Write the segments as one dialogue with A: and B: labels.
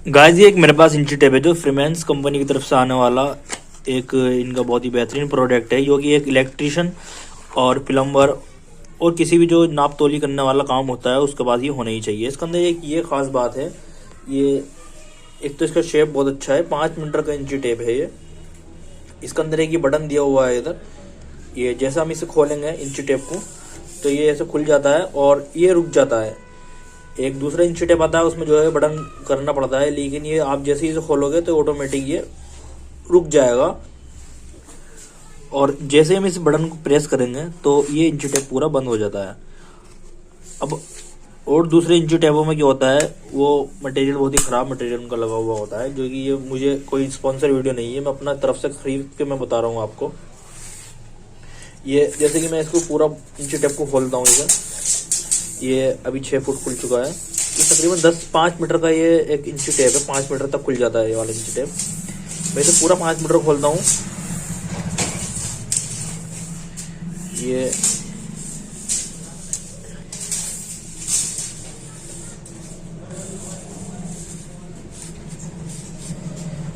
A: Guys ये एक मेरे पास इंची टेप है जो फ्रीमेंस कंपनी की तरफ से आने वाला एक इनका बहुत ही बेहतरीन प्रोडक्ट है, जो कि एक इलेक्ट्रिशियन और प्लम्बर और किसी भी जो नाप तोली करने वाला काम होता है उसके पास ये होना ही चाहिए। इसके अंदर एक ये खास बात है, ये एक तो इसका शेप बहुत अच्छा है, 5 मीटर का इंची टेप है ये। इसके अंदर एक ये बटन दिया हुआ है इधर, ये जैसा हम इसे खोलेंगे इंची टेप को तो ये ऐसे खुल जाता है और ये रुक जाता है। एक दूसरा इंची टेप आता है उसमें जो है बटन करना पड़ता है, लेकिन ये आप जैसे ही इसे खोलोगे तो ऑटोमेटिक ये रुक जाएगा। और जैसे ही हम इस बटन को प्रेस करेंगे तो ये इंची टेप पूरा बंद हो जाता है। अब और दूसरे इंची टेपों में क्या होता है, वो मटेरियल बहुत ही ख़राब मटेरियल उनका लगा हुआ होता है, जो कि ये मुझे कोई स्पॉन्सर वीडियो नहीं है, मैं अपना तरफ से खरीद के मैं बता रहा हूँ आपको। ये जैसे कि मैं इसको पूरा इंची टेप को खोलता हूँ इधर, ये अभी 6 फुट खुल चुका है। ये तकरीबन 5 मीटर का ये एक इंची टेप है, 5 मीटर तक खुल जाता है ये वाला इंची टेप। मैं इसे पूरा 5 मीटर खोलता हूँ।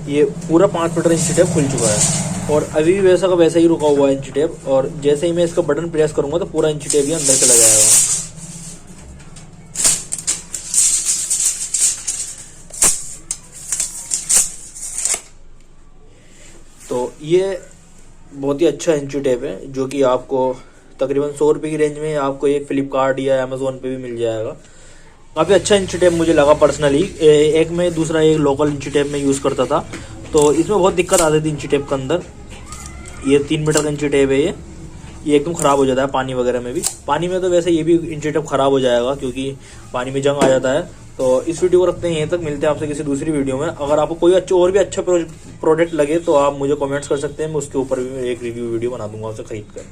A: ये पूरा 5 मीटर इंची टेप खुल चुका है और अभी भी वैसा का वैसा ही रुका हुआ है इंची टेप। और जैसे ही मैं इसका बटन प्रेस करूंगा तो पूरा इंची टेप ये अंदर चला जाएगा। तो ये बहुत ही अच्छा इंची टेप है, जो कि आपको तकरीबन 100 रुपये की रेंज में आपको एक फ्लिपकार्ट या अमेजोन पे भी मिल जाएगा। काफ़ी अच्छा इंची टेप मुझे लगा पर्सनली। एक में दूसरा एक लोकल इंची टेप में यूज़ करता था तो इसमें बहुत दिक्कत आती थी इंची टेप के अंदर। ये 3 मीटर का इंची टेप है ये एकदम ख़राब हो जाता है पानी वगैरह में भी। पानी में तो वैसे ये भी इंची टेप ख़राब हो जाएगा क्योंकि पानी में जंग आ जाता है। तो इस वीडियो को रखते हैं यहीं तक, मिलते हैं आपसे किसी दूसरी वीडियो में। अगर आपको कोई और भी अच्छा प्रोडक्ट लगे तो आप मुझे कमेंट्स कर सकते हैं, मैं उसके ऊपर भी एक रिव्यू वीडियो बना दूंगा उसे खरीद कर।